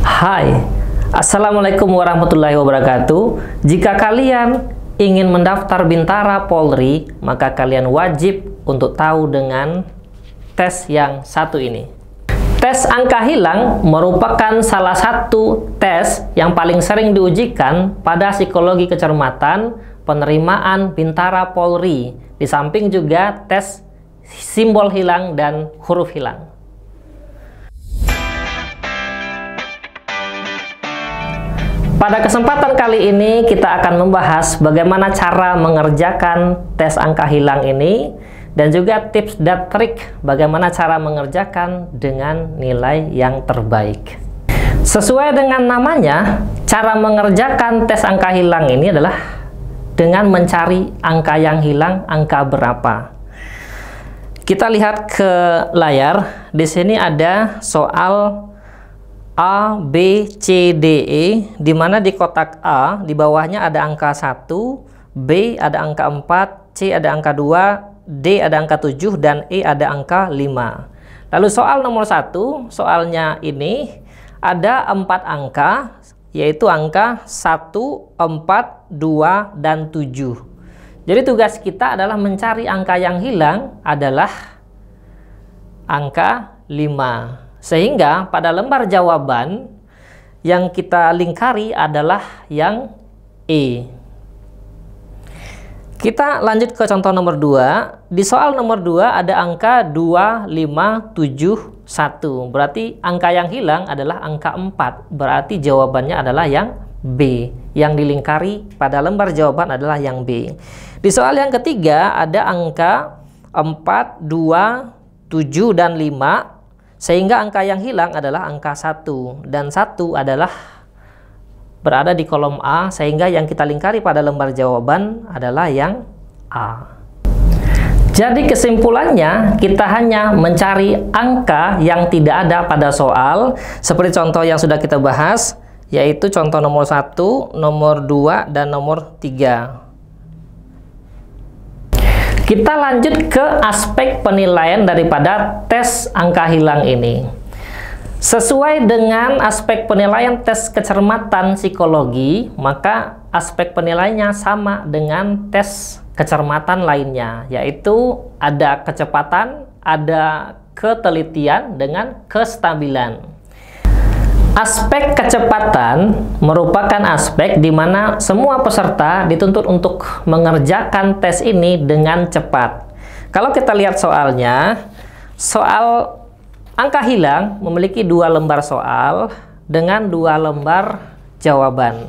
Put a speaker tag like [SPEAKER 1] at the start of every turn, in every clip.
[SPEAKER 1] Hai, Assalamualaikum warahmatullahi wabarakatuh. Jika kalian ingin mendaftar Bintara Polri, maka kalian wajib untuk tahu dengan tes yang satu ini. Tes angka hilang merupakan salah satu tes yang paling sering diujikan pada psikologi kecermatan penerimaan Bintara Polri, di samping juga tes simbol hilang dan huruf hilang. Pada kesempatan kali ini kita akan membahas bagaimana cara mengerjakan tes angka hilang ini dan juga tips dan trik bagaimana cara mengerjakan dengan nilai yang terbaik. Sesuai dengan namanya, cara mengerjakan tes angka hilang ini adalah dengan mencari angka yang hilang, angka berapa. Kita lihat ke layar. Di sini ada soal A, B, C, D, E, di mana di kotak A, di bawahnya ada angka 1, B ada angka 4, C ada angka 2, D ada angka 7, dan E ada angka 5. Lalu soal nomor 1, soalnya ini ada 4 angka, yaitu angka 1, 4, 2, dan 7. Jadi tugas kita adalah mencari angka yang hilang adalah angka 5. Sehingga pada lembar jawaban yang kita lingkari adalah yang E. Kita lanjut ke contoh nomor 2. Di soal nomor 2 ada angka 2, 5, 7, 1. Berarti angka yang hilang adalah angka 4. Berarti jawabannya adalah yang B. Yang dilingkari pada lembar jawaban adalah yang B. Di soal yang ketiga ada angka 4, 2, 7, dan 5. Sehingga angka yang hilang adalah angka 1, dan 1 adalah berada di kolom A, sehingga yang kita lingkari pada lembar jawaban adalah yang A. Jadi kesimpulannya, kita hanya mencari angka yang tidak ada pada soal, seperti contoh yang sudah kita bahas, yaitu contoh nomor 1, nomor 2, dan nomor 3. Kita lanjut ke aspek penilaian daripada tes angka hilang ini. Sesuai dengan aspek penilaian tes kecermatan psikologi, maka aspek penilaiannya sama dengan tes kecermatan lainnya, yaitu ada kecepatan, ada ketelitian, dengan kestabilan. Aspek kecepatan merupakan aspek di mana semua peserta dituntut untuk mengerjakan tes ini dengan cepat. Kalau kita lihat soalnya, soal angka hilang memiliki 2 lembar soal dengan 2 lembar jawaban.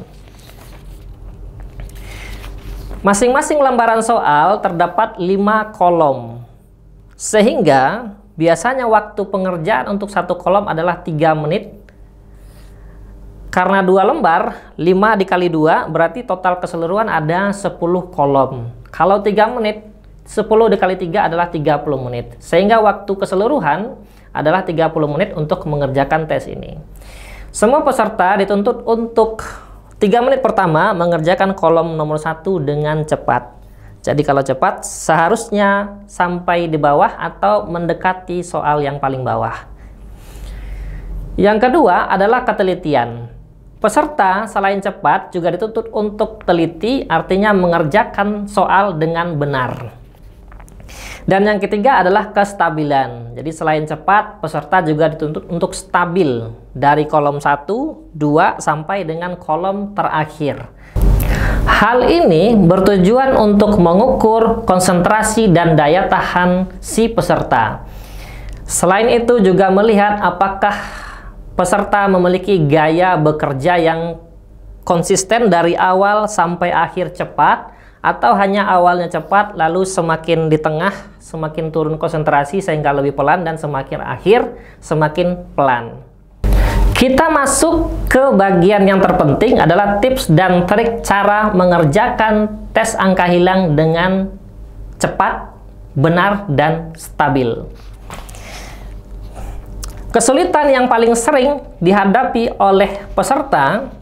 [SPEAKER 1] Masing-masing lembaran soal terdapat 5 kolom. Sehingga biasanya waktu pengerjaan untuk satu kolom adalah 3 menit. Karena 2 lembar, 5 dikali 2, berarti total keseluruhan ada 10 kolom. Kalau 3 menit, 10 dikali 3 adalah 30 menit. Sehingga waktu keseluruhan adalah 30 menit untuk mengerjakan tes ini. Semua peserta dituntut untuk 3 menit pertama mengerjakan kolom nomor 1 dengan cepat. Jadi kalau cepat, seharusnya sampai di bawah atau mendekati soal yang paling bawah. Yang kedua adalah ketelitian. Peserta selain cepat juga dituntut untuk teliti, artinya mengerjakan soal dengan benar. Dan yang ketiga adalah kestabilan. Jadi selain cepat, peserta juga dituntut untuk stabil dari kolom 1, 2, sampai dengan kolom terakhir. Hal ini bertujuan untuk mengukur konsentrasi dan daya tahan si peserta. Selain itu juga melihat apakah peserta memiliki gaya bekerja yang konsisten dari awal sampai akhir cepat, atau hanya awalnya cepat lalu semakin di tengah semakin turun konsentrasi sehingga lebih pelan, dan semakin akhir semakin pelan. Kita masuk ke bagian yang terpenting adalah tips dan trik cara mengerjakan tes angka hilang dengan cepat, benar, dan stabil. Kesulitan yang paling sering dihadapi oleh peserta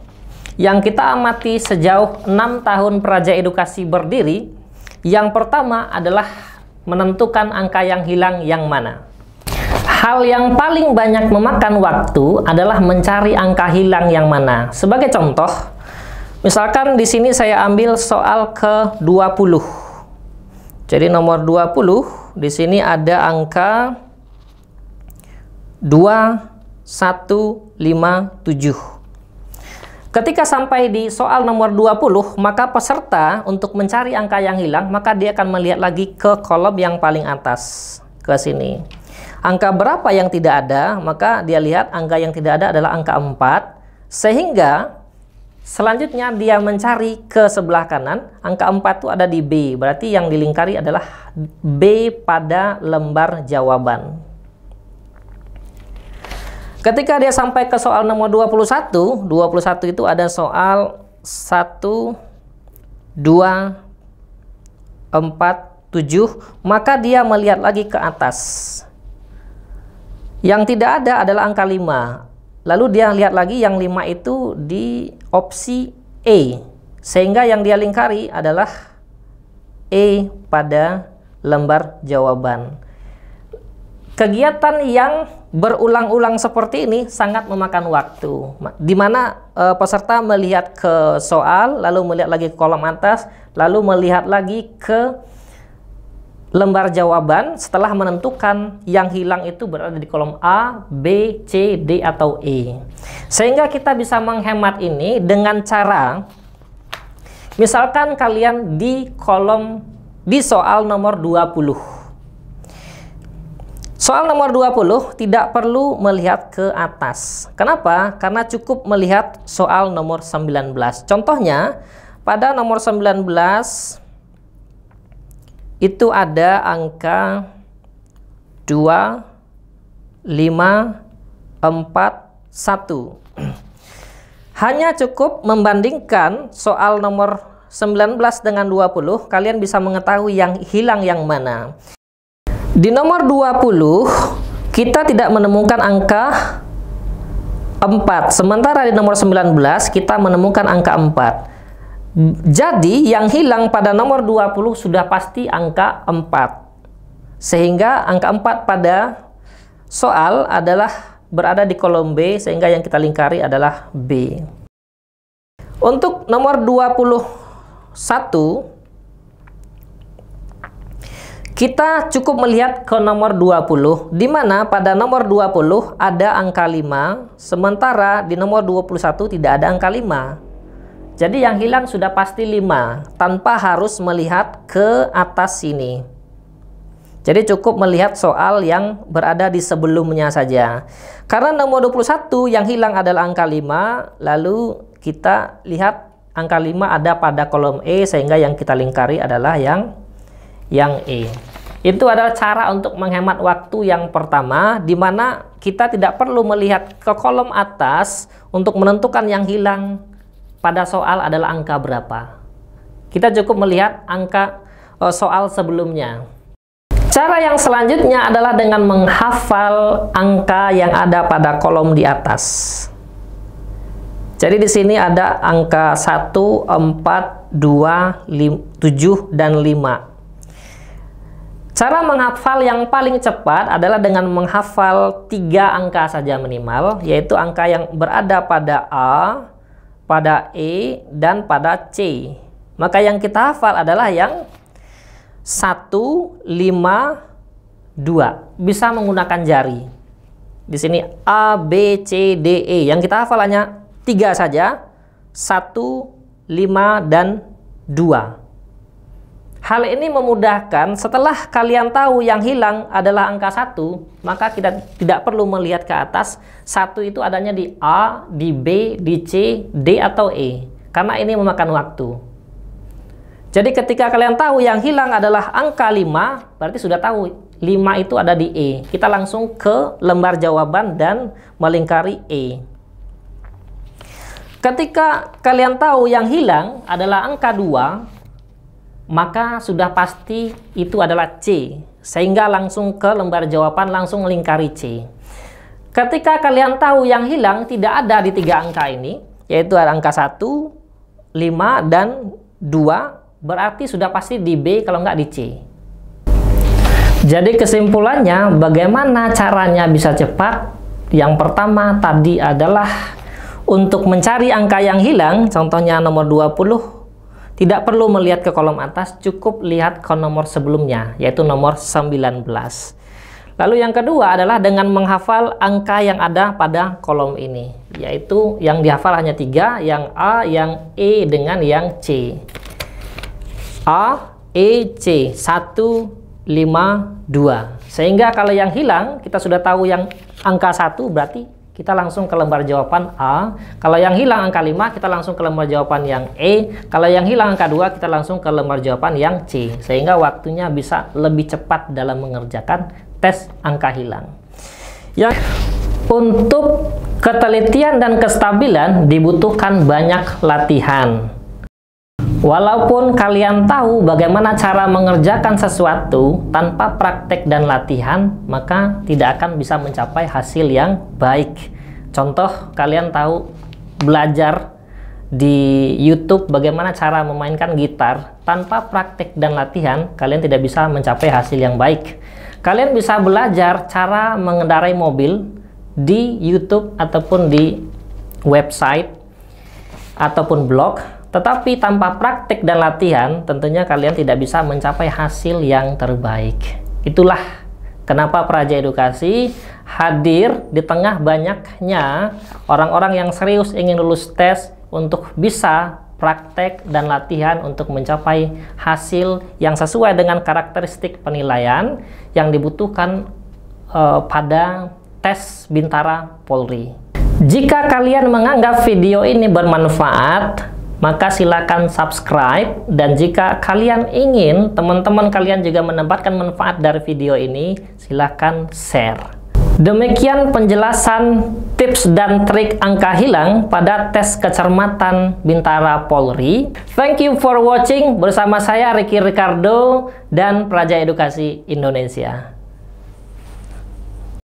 [SPEAKER 1] yang kita amati sejauh 6 tahun Praja Edukasi berdiri, yang pertama adalah menentukan angka yang hilang yang mana. Hal yang paling banyak memakan waktu adalah mencari angka hilang yang mana. Sebagai contoh, misalkan di sini saya ambil soal ke-20. Jadi nomor 20, di sini ada angka 2157. Ketika sampai di soal nomor 20, maka peserta untuk mencari angka yang hilang, maka dia akan melihat lagi ke kolom yang paling atas, ke sini. Angka berapa yang tidak ada, maka dia lihat angka yang tidak ada adalah angka 4, sehingga selanjutnya dia mencari ke sebelah kanan, angka 4 itu ada di B, berarti yang dilingkari adalah B pada lembar jawaban. Ketika dia sampai ke soal nomor 21, 21 itu ada soal 1, 2, 4, 7, maka dia melihat lagi ke atas. Yang tidak ada adalah angka 5. Lalu dia lihat lagi yang 5 itu di opsi E. Sehingga yang dia lingkari adalah E pada lembar jawaban. Kegiatan yang berulang-ulang seperti ini sangat memakan waktu. Di mana peserta melihat ke soal, lalu melihat lagi ke kolom atas, lalu melihat lagi ke lembar jawaban setelah menentukan yang hilang itu berada di kolom A, B, C, D, atau E. Sehingga kita bisa menghemat ini dengan cara, misalkan kalian di soal nomor 20. Soal nomor 20 tidak perlu melihat ke atas. Kenapa? Karena cukup melihat soal nomor 19. Contohnya, pada nomor 19 itu ada angka 2, 5, 4, 1. Hanya cukup membandingkan soal nomor 19 dengan 20, kalian bisa mengetahui yang hilang yang mana. Di nomor 20, kita tidak menemukan angka 4, sementara di nomor 19 kita menemukan angka 4. Jadi yang hilang pada nomor 20 sudah pasti angka 4. Sehingga angka 4 pada soal adalah berada di kolom B, sehingga yang kita lingkari adalah B. Untuk nomor 21, kita cukup melihat ke nomor 20, di mana pada nomor 20 ada angka 5, sementara di nomor 21 tidak ada angka 5. Jadi yang hilang sudah pasti 5, tanpa harus melihat ke atas sini. Jadi cukup melihat soal yang berada di sebelumnya saja. Karena nomor 21 yang hilang adalah angka 5, lalu kita lihat angka 5 ada pada kolom E, sehingga yang kita lingkari adalah yang E. Itu adalah cara untuk menghemat waktu yang pertama, di mana kita tidak perlu melihat ke kolom atas untuk menentukan yang hilang pada soal adalah angka berapa. Kita cukup melihat angka soal sebelumnya. Cara yang selanjutnya adalah dengan menghafal angka yang ada pada kolom di atas. Jadi di sini ada angka 1, 4, 2, 7, dan 5. Cara menghafal yang paling cepat adalah dengan menghafal 3 angka saja minimal, yaitu angka yang berada pada A, pada E, dan pada C. Maka yang kita hafal adalah yang 1, 5, 2. Bisa menggunakan jari. Di sini A, B, C, D, E. Yang kita hafal hanya 3 saja. 1, 5, dan 2. Hal ini memudahkan. Setelah kalian tahu yang hilang adalah angka 1, maka kita tidak perlu melihat ke atas. 1 itu adanya di A, di B, di C, D, atau E. Karena ini memakan waktu. Jadi ketika kalian tahu yang hilang adalah angka 5, berarti sudah tahu 5 itu ada di E. Kita langsung ke lembar jawaban dan melingkari E. Ketika kalian tahu yang hilang adalah angka 2, maka sudah pasti itu adalah C, sehingga langsung ke lembar jawaban, langsung melingkari C. Ketika kalian tahu yang hilang tidak ada di 3 angka ini, yaitu ada angka 1, 5, dan 2, berarti sudah pasti di B kalau nggak di C. Jadi kesimpulannya, bagaimana caranya bisa cepat? Yang pertama tadi adalah untuk mencari angka yang hilang, contohnya nomor 20, tidak perlu melihat ke kolom atas, cukup lihat ke nomor sebelumnya, yaitu nomor 19. Lalu yang kedua adalah dengan menghafal angka yang ada pada kolom ini, yaitu yang dihafal hanya 3, yang A, yang E, dengan yang C. A, E, C, 1, 5, 2. Sehingga kalau yang hilang, kita sudah tahu yang angka 1, berarti kita langsung ke lembar jawaban A. Kalau yang hilang angka 5, kita langsung ke lembar jawaban yang E. Kalau yang hilang angka 2, kita langsung ke lembar jawaban yang C. Sehingga waktunya bisa lebih cepat dalam mengerjakan tes angka hilang. Untuk ketelitian dan kestabilan dibutuhkan banyak latihan. Walaupun kalian tahu bagaimana cara mengerjakan sesuatu tanpa praktek dan latihan, maka tidak akan bisa mencapai hasil yang baik. Contoh, kalian tahu belajar di YouTube bagaimana cara memainkan gitar, tanpa praktek dan latihan, kalian tidak bisa mencapai hasil yang baik. Kalian bisa belajar cara mengendarai mobil di YouTube ataupun di website ataupun blog, tetapi tanpa praktik dan latihan, tentunya kalian tidak bisa mencapai hasil yang terbaik. Itulah kenapa Praja Edukasi hadir di tengah banyaknya orang-orang yang serius ingin lulus tes untuk bisa praktek dan latihan untuk mencapai hasil yang sesuai dengan karakteristik penilaian yang dibutuhkan pada tes Bintara Polri. Jika kalian menganggap video ini bermanfaat, maka silakan subscribe, dan jika kalian ingin teman-teman kalian juga mendapatkan manfaat dari video ini, silakan share. Demikian penjelasan tips dan trik angka hilang pada tes kecermatan Bintara Polri. Thank you for watching, bersama saya Ricky Ricardo dan Praja Edukasi Indonesia.